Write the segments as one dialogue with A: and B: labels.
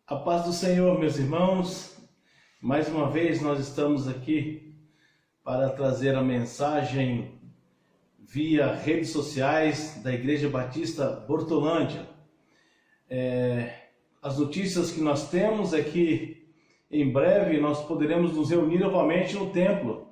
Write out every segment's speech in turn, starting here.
A: A paz do Senhor, meus irmãos. Mais uma vez nós estamos aqui para trazer a mensagem via redes sociais da Igreja Batista Bortolândia. As notícias que nós temos é que em breve nós poderemos nos reunir novamente no templo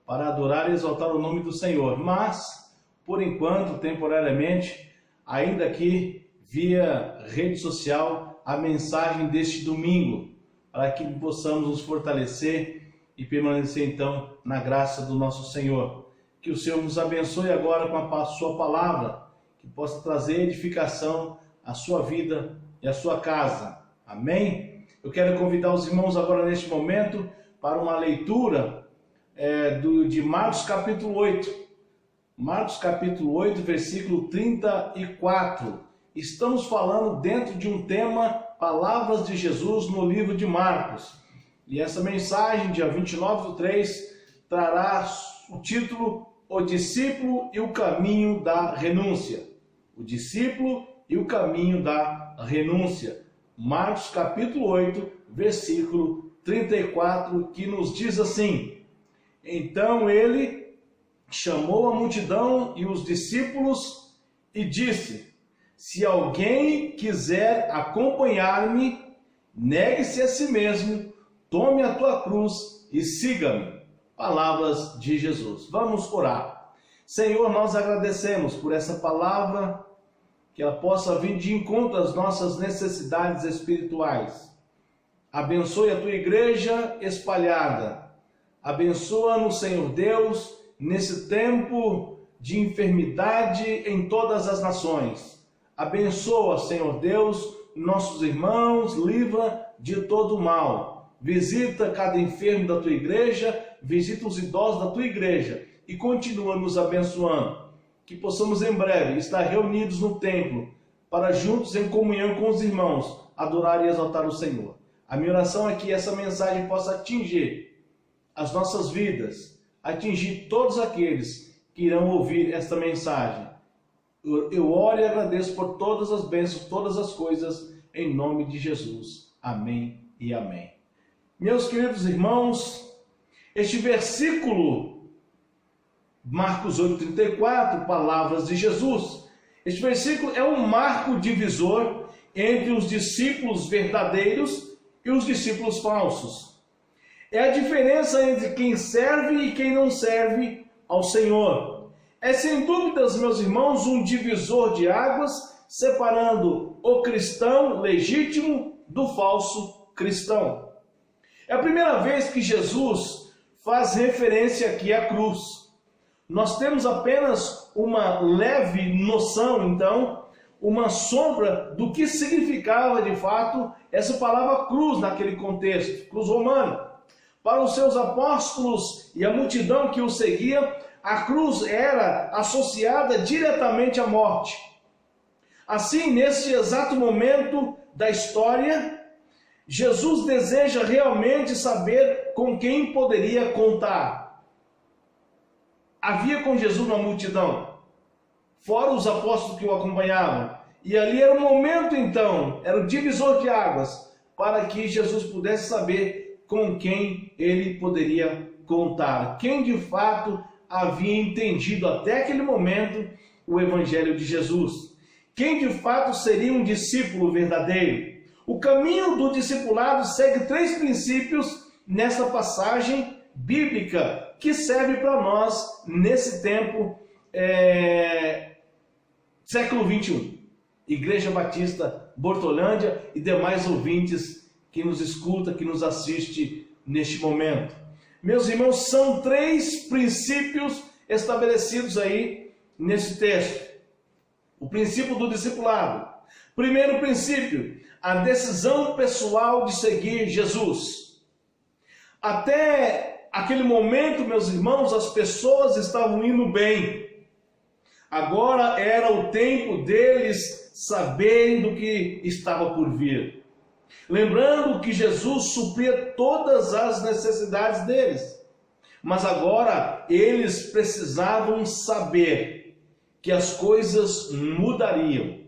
A: para adorar e exaltar o nome do Senhor. Mas, por enquanto, temporariamente, ainda aqui via rede social, a mensagem deste domingo, para que possamos nos fortalecer e permanecer então na graça do nosso Senhor. Que o Senhor nos abençoe agora com a sua palavra, que possa trazer edificação à sua vida e à sua casa. Amém? Eu quero convidar os irmãos agora neste momento para uma leitura de Marcos capítulo 8. Marcos capítulo 8, versículo 34. Estamos falando dentro de um tema, Palavras de Jesus no livro de Marcos. E essa mensagem, dia 29/3, trará o título O Discípulo e o Caminho da Renúncia. O Discípulo e o Caminho da Renúncia. Marcos capítulo 8, versículo 34, que nos diz assim: Então ele chamou a multidão e os discípulos e disse: Se alguém quiser acompanhar-me, negue-se a si mesmo, tome a tua cruz e siga-me. Palavras de Jesus. Vamos orar. Senhor, nós agradecemos por essa palavra, que ela possa vir de encontro às nossas necessidades espirituais. Abençoe a tua igreja espalhada. Abençoa-nos, Senhor Deus, nesse tempo de enfermidade em todas as nações. Abençoa, Senhor Deus, nossos irmãos, livra de todo mal. Visita cada enfermo da tua igreja, visita os idosos da tua igreja e continua nos abençoando. Que possamos em breve estar reunidos no templo para juntos em comunhão com os irmãos adorar e exaltar o Senhor. A minha oração é que essa mensagem possa atingir as nossas vidas, atingir todos aqueles que irão ouvir esta mensagem. Eu oro e agradeço por todas as bênçãos, todas as coisas, em nome de Jesus. Amém e amém. Meus queridos irmãos, este versículo, Marcos 8,34, Palavras de Jesus. Este versículo é um marco divisor entre os discípulos verdadeiros e os discípulos falsos. É a diferença entre quem serve e quem não serve ao Senhor. É sem dúvidas, meus irmãos, um divisor de águas, separando o cristão legítimo do falso cristão. É a primeira vez que Jesus faz referência aqui à cruz. Nós temos apenas uma leve noção, então, uma sombra do que significava de fato essa palavra cruz naquele contexto, cruz romana. Para os seus apóstolos e a multidão que o seguia, a cruz era associada diretamente à morte. Assim, nesse exato momento da história, Jesus deseja realmente saber com quem poderia contar. Havia com Jesus uma multidão, fora os apóstolos que o acompanhavam. E ali era o momento, então, era o divisor de águas, para que Jesus pudesse saber com quem ele poderia contar. Quem de fato havia entendido até aquele momento o Evangelho de Jesus. Quem de fato seria um discípulo verdadeiro. O caminho do discipulado segue 3 princípios nessa passagem bíblica que serve para nós nesse tempo século 21. Igreja Batista Bortolândia e demais ouvintes que nos escuta, que nos assiste neste momento. Meus irmãos, são 3 princípios estabelecidos aí nesse texto. O princípio do discipulado. Primeiro princípio, a decisão pessoal de seguir Jesus. Até aquele momento, meus irmãos, as pessoas estavam indo bem. Agora era o tempo deles saberem do que estava por vir. Lembrando que Jesus supria todas as necessidades deles. Mas agora eles precisavam saber que as coisas mudariam.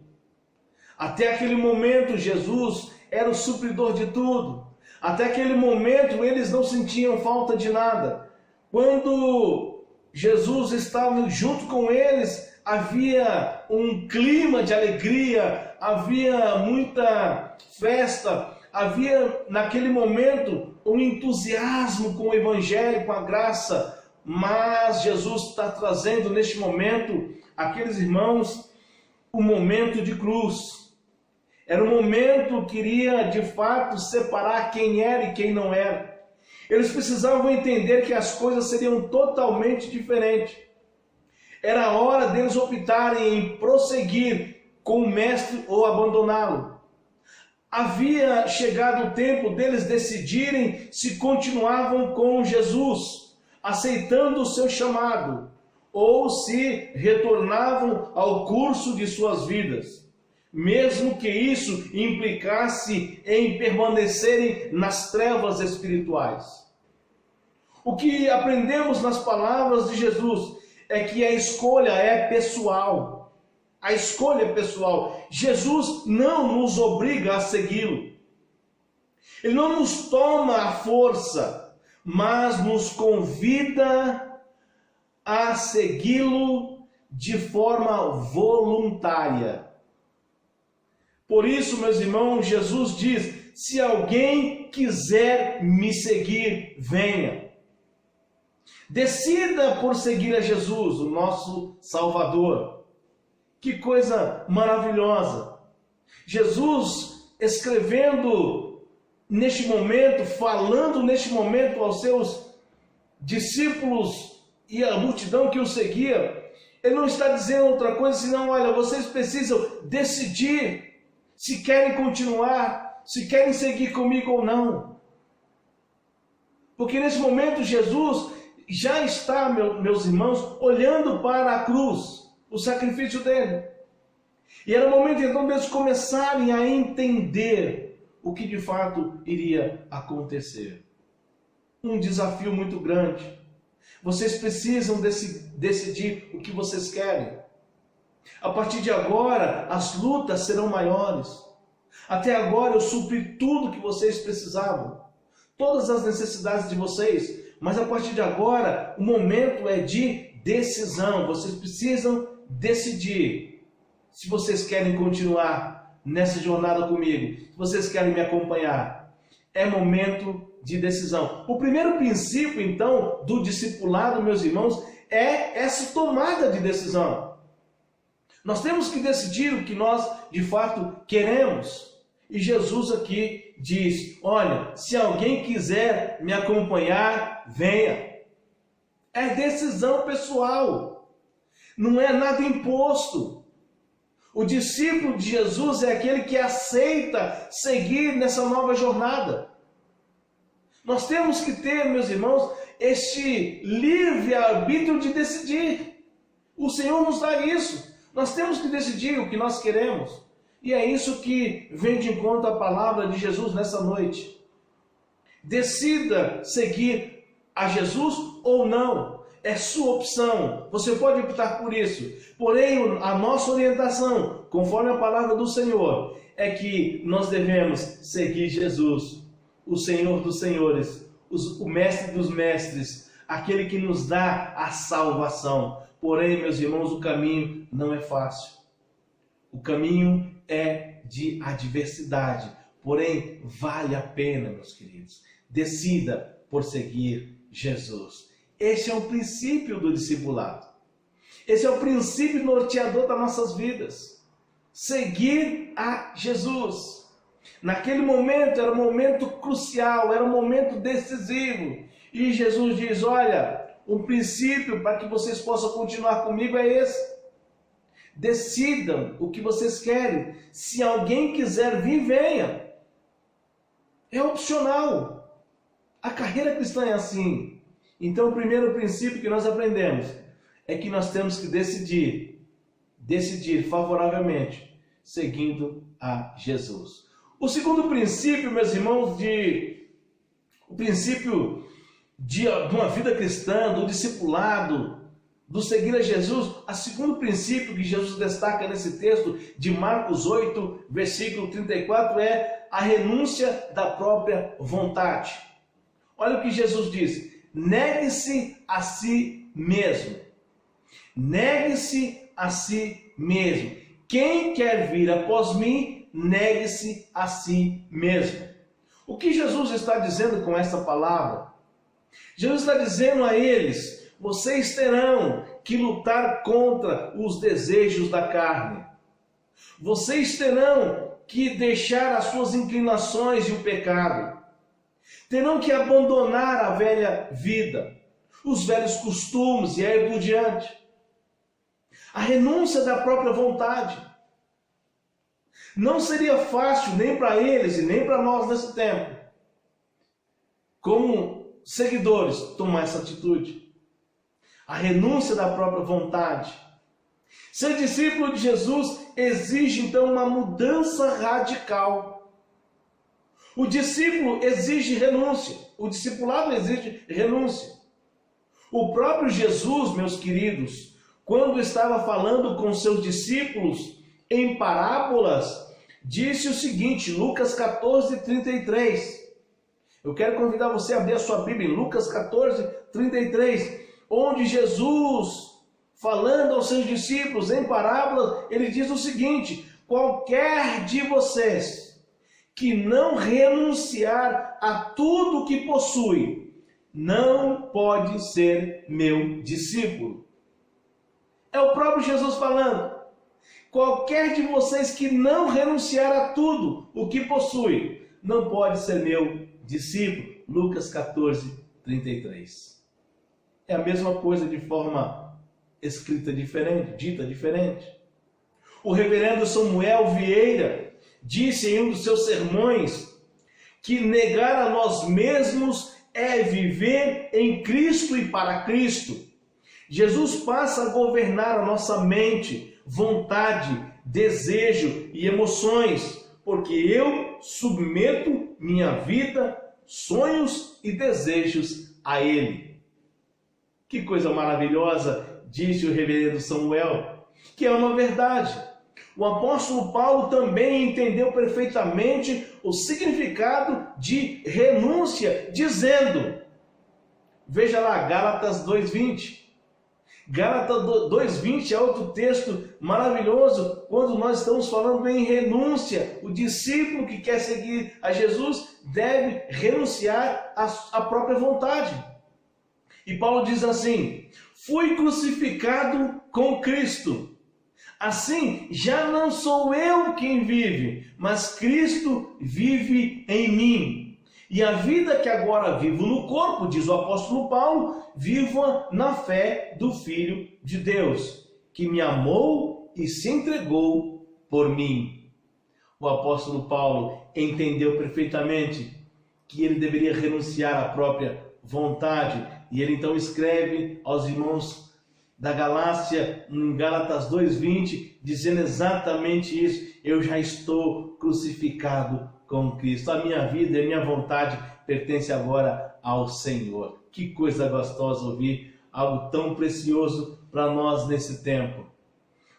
A: Até aquele momento Jesus era o supridor de tudo. Até aquele momento eles não sentiam falta de nada. Quando Jesus estava junto com eles, havia um clima de alegria, havia muita festa, havia naquele momento um entusiasmo com o Evangelho, com a graça. Mas Jesus está trazendo neste momento, aqueles irmãos, um momento de cruz. Era um momento que iria de fato separar quem era e quem não era. Eles precisavam entender que as coisas seriam totalmente diferentes. Era a hora deles optarem em prosseguir com o Mestre ou abandoná-lo. Havia chegado o tempo deles decidirem se continuavam com Jesus, aceitando o seu chamado, ou se retornavam ao curso de suas vidas, mesmo que isso implicasse em permanecerem nas trevas espirituais. O que aprendemos nas palavras de Jesus é que a escolha é pessoal. A escolha é pessoal. Jesus não nos obriga a segui-lo. Ele não nos toma à força, mas nos convida a segui-lo de forma voluntária. Por isso, meus irmãos, Jesus diz: se alguém quiser me seguir, venha. Decida por seguir a Jesus, o nosso Salvador. Que coisa maravilhosa! Jesus escrevendo neste momento, falando neste momento aos seus discípulos e à multidão que o seguia, ele não está dizendo outra coisa senão: olha, vocês precisam decidir se querem continuar, se querem seguir comigo ou não. Porque nesse momento Jesus já está, meus irmãos, olhando para a cruz, o sacrifício dele. E era o momento então deles começarem a entender o que de fato iria acontecer. Um desafio muito grande. Vocês precisam decidir o que vocês querem. A partir de agora, as lutas serão maiores. Até agora eu supri tudo que vocês precisavam, todas as necessidades de vocês, mas a partir de agora, o momento é de decisão. Vocês precisam decidir se vocês querem continuar nessa jornada comigo, se vocês querem me acompanhar. É momento de decisão. O primeiro princípio, então, do discipulado, meus irmãos, é essa tomada de decisão. Nós temos que decidir o que nós, de fato, queremos. E Jesus aqui diz: olha, se alguém quiser me acompanhar, venha. É decisão pessoal. Não é nada imposto. O discípulo de Jesus é aquele que aceita seguir nessa nova jornada. Nós temos que ter, meus irmãos, este livre-arbítrio de decidir. O Senhor nos dá isso. Nós temos que decidir o que nós queremos. E é isso que vem de encontro à palavra de Jesus nessa noite. Decida seguir a Jesus ou não. É sua opção. Você pode optar por isso. Porém, a nossa orientação, conforme a palavra do Senhor, é que nós devemos seguir Jesus, o Senhor dos senhores, o Mestre dos mestres, aquele que nos dá a salvação. Porém, meus irmãos, o caminho não é fácil. O caminho é de adversidade. Porém, vale a pena, meus queridos. Decida por seguir Jesus. Esse é o princípio do discipulado. Esse é o princípio norteador das nossas vidas. Seguir a Jesus. Naquele momento era um momento crucial, era um momento decisivo. E Jesus diz: olha, o princípio para que vocês possam continuar comigo é esse. Decidam o que vocês querem. Se alguém quiser vir, venha. É opcional. A carreira cristã é assim. Então, o primeiro princípio que nós aprendemos é que nós temos que decidir favoravelmente, seguindo a Jesus. O segundo princípio, meus irmãos, o princípio de uma vida cristã, do discipulado, do seguir a Jesus, o segundo princípio que Jesus destaca nesse texto de Marcos 8, versículo 34, é a renúncia da própria vontade. Olha o que Jesus diz: negue-se a si mesmo. Negue-se a si mesmo. Quem quer vir após mim, negue-se a si mesmo. O que Jesus está dizendo com essa palavra? Jesus está dizendo a eles: vocês terão que lutar contra os desejos da carne. Vocês terão que deixar as suas inclinações e o pecado. Terão que abandonar a velha vida, os velhos costumes e aí por diante. A renúncia da própria vontade. Não seria fácil nem para eles e nem para nós nesse tempo, como seguidores, tomar essa atitude. A renúncia da própria vontade. Ser discípulo de Jesus exige então uma mudança radical. O discípulo exige renúncia. O discipulado exige renúncia. O próprio Jesus, meus queridos, quando estava falando com seus discípulos em parábolas, disse o seguinte, Lucas 14, 33. Eu quero convidar você a abrir a sua Bíblia em Lucas 14, 33. Onde Jesus, falando aos seus discípulos em parábolas, ele diz o seguinte: qualquer de vocês que não renunciar a tudo que possui, não pode ser meu discípulo. É o próprio Jesus falando. Qualquer de vocês que não renunciar a tudo o que possui, não pode ser meu discípulo. Lucas 14, 33. É a mesma coisa de forma escrita diferente, dita diferente. O reverendo Samuel Vieira disse em um dos seus sermões que negar a nós mesmos é viver em Cristo e para Cristo. Jesus passa a governar a nossa mente, vontade, desejo e emoções, porque eu submeto minha vida, sonhos e desejos a Ele. Que coisa maravilhosa, disse o reverendo Samuel, que é uma verdade. O apóstolo Paulo também entendeu perfeitamente o significado de renúncia, dizendo, veja lá, Gálatas 2:20. Gálatas 2:20 é outro texto maravilhoso, quando nós estamos falando em renúncia. O discípulo que quer seguir a Jesus deve renunciar à própria vontade. E Paulo diz assim: fui crucificado com Cristo. Assim, já não sou eu quem vive, mas Cristo vive em mim. E a vida que agora vivo no corpo, diz o apóstolo Paulo, vivo na fé do Filho de Deus, que me amou e se entregou por mim. O apóstolo Paulo entendeu perfeitamente que ele deveria renunciar à própria vontade. E ele então escreve aos irmãos da Galácia, em Gálatas 2:20, dizendo exatamente isso: eu já estou crucificado com Cristo. A minha vida e a minha vontade pertence agora ao Senhor. Que coisa gostosa ouvir algo tão precioso para nós nesse tempo.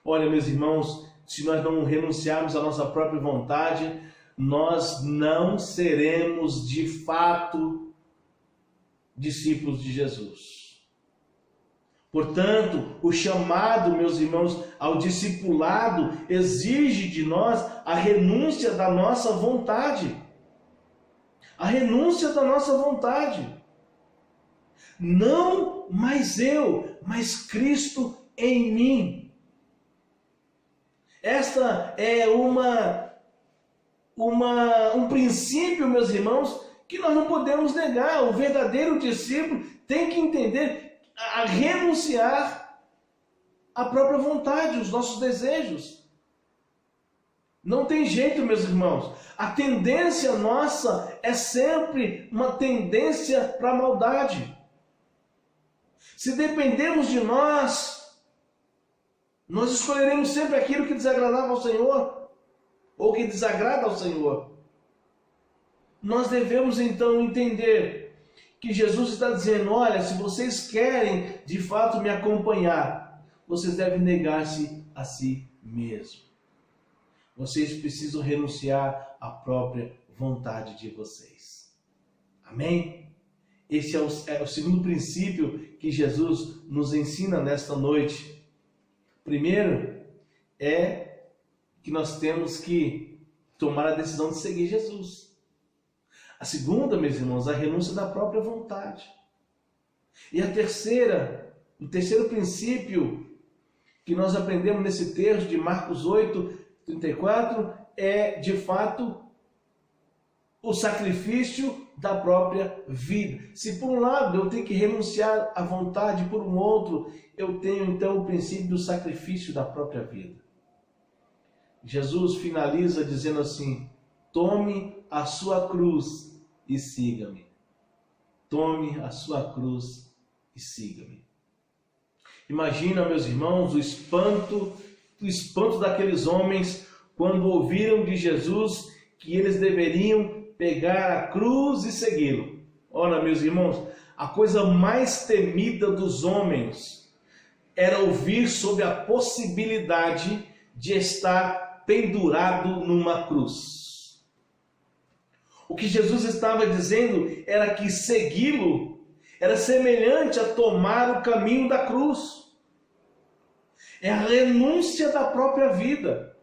A: Olha, meus irmãos, se nós não renunciarmos à nossa própria vontade, nós não seremos de fato discípulos de Jesus. Portanto, o chamado, meus irmãos, ao discipulado exige de nós a renúncia da nossa vontade. A renúncia da nossa vontade. Não mais eu, mas Cristo em mim. Esta é um princípio, meus irmãos, que nós não podemos negar. O verdadeiro discípulo tem que entender a renunciar à própria vontade, os nossos desejos. Não tem jeito, meus irmãos. A tendência nossa é sempre uma tendência para a maldade. Se dependermos de nós escolheremos sempre aquilo que desagradava ao Senhor, ou que desagrada ao Senhor. Nós devemos então entender que Jesus está dizendo: olha, se vocês querem de fato me acompanhar, vocês devem negar-se a si mesmo. Vocês precisam renunciar à própria vontade de vocês. Amém? Esse é o segundo princípio que Jesus nos ensina nesta noite. Primeiro é que nós temos que tomar a decisão de seguir Jesus. A segunda, meus irmãos, a renúncia da própria vontade. E o terceiro princípio que nós aprendemos nesse texto de Marcos 8:34 é, de fato, o sacrifício da própria vida. Se por um lado eu tenho que renunciar à vontade, por um outro eu tenho então o princípio do sacrifício da própria vida. Jesus finaliza dizendo assim: tome a sua cruz e siga-me. Tome a sua cruz e siga-me. Imagina, meus irmãos, o espanto daqueles homens quando ouviram de Jesus que eles deveriam pegar a cruz e segui-lo. Ora, meus irmãos, a coisa mais temida dos homens era ouvir sobre a possibilidade de estar pendurado numa cruz. O que Jesus estava dizendo era que segui-lo era semelhante a tomar o caminho da cruz. É a renúncia da própria vida.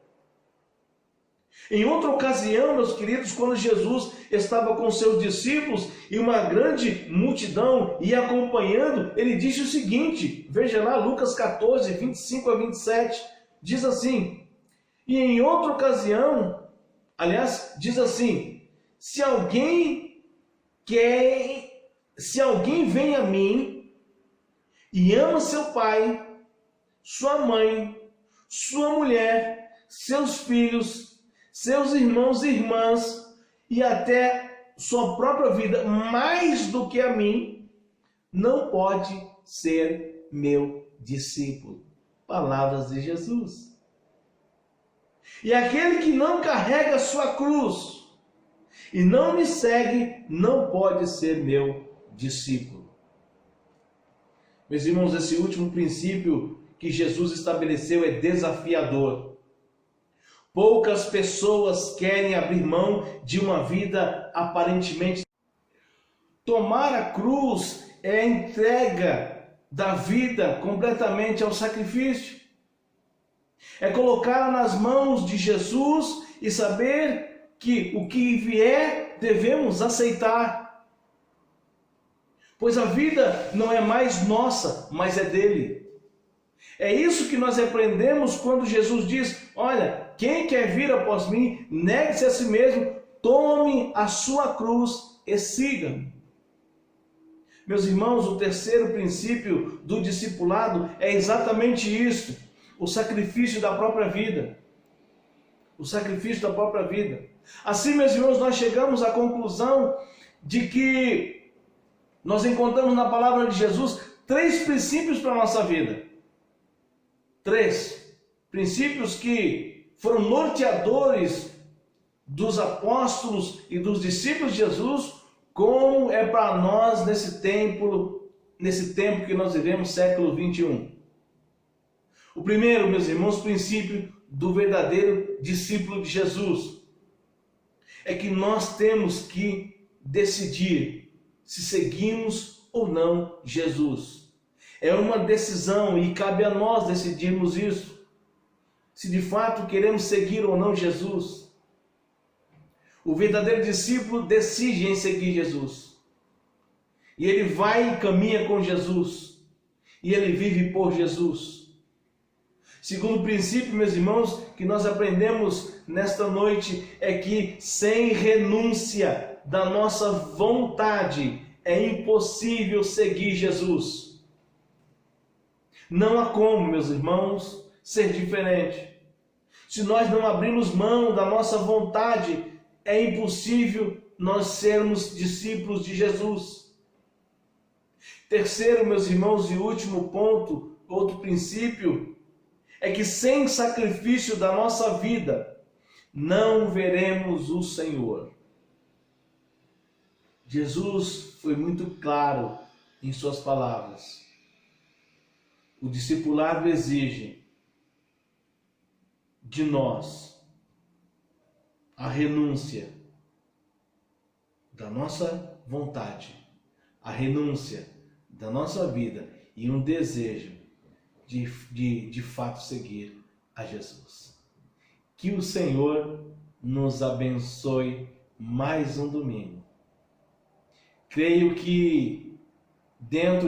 A: Em outra ocasião, meus queridos, quando Jesus estava com seus discípulos e uma grande multidão ia acompanhando, ele disse o seguinte, veja lá, Lucas 14, 25 a 27, diz assim: e em outra ocasião, aliás, diz assim: se alguém vem a mim e ama seu pai, sua mãe, sua mulher, seus filhos, seus irmãos e irmãs e até sua própria vida mais do que a mim, não pode ser meu discípulo. Palavras de Jesus. E aquele que não carrega sua cruz e não me segue, não pode ser meu discípulo. Meus irmãos, esse último princípio que Jesus estabeleceu é desafiador. Poucas pessoas querem abrir mão de uma vida aparentemente. Tomar a cruz é a entrega da vida completamente ao sacrifício. É colocá-la nas mãos de Jesus e saber que o que vier devemos aceitar. Pois a vida não é mais nossa, mas é dele. É isso que nós aprendemos quando Jesus diz: olha, quem quer vir após mim, negue-se a si mesmo, tome a sua cruz e siga-me. Meus irmãos, o terceiro princípio do discipulado é exatamente isso: o sacrifício da própria vida. O sacrifício da própria vida. Assim, meus irmãos, nós chegamos à conclusão de que nós encontramos na palavra de Jesus 3 princípios para a nossa vida. 3 princípios que foram norteadores dos apóstolos e dos discípulos de Jesus, como é para nós nesse tempo que nós vivemos, século 21. O primeiro, meus irmãos, princípio do verdadeiro discípulo de Jesus é que nós temos que decidir se seguimos ou não Jesus. É uma decisão e cabe a nós decidirmos isso. Se de fato queremos seguir ou não Jesus. O verdadeiro discípulo decide em seguir Jesus. E ele vai e caminha com Jesus. E ele vive por Jesus. Segundo princípio, meus irmãos, que nós aprendemos nesta noite é que sem renúncia da nossa vontade é impossível seguir Jesus. Não há como, meus irmãos, ser diferente. Se nós não abrirmos mão da nossa vontade, é impossível nós sermos discípulos de Jesus. Terceiro, meus irmãos, e último ponto, outro princípio, é que sem sacrifício da nossa vida, não veremos o Senhor. Jesus foi muito claro em suas palavras. O discipulado exige de nós a renúncia da nossa vontade, a renúncia da nossa vida e um desejo de fato seguir a Jesus. Que o Senhor nos abençoe mais um domingo. Creio que dentro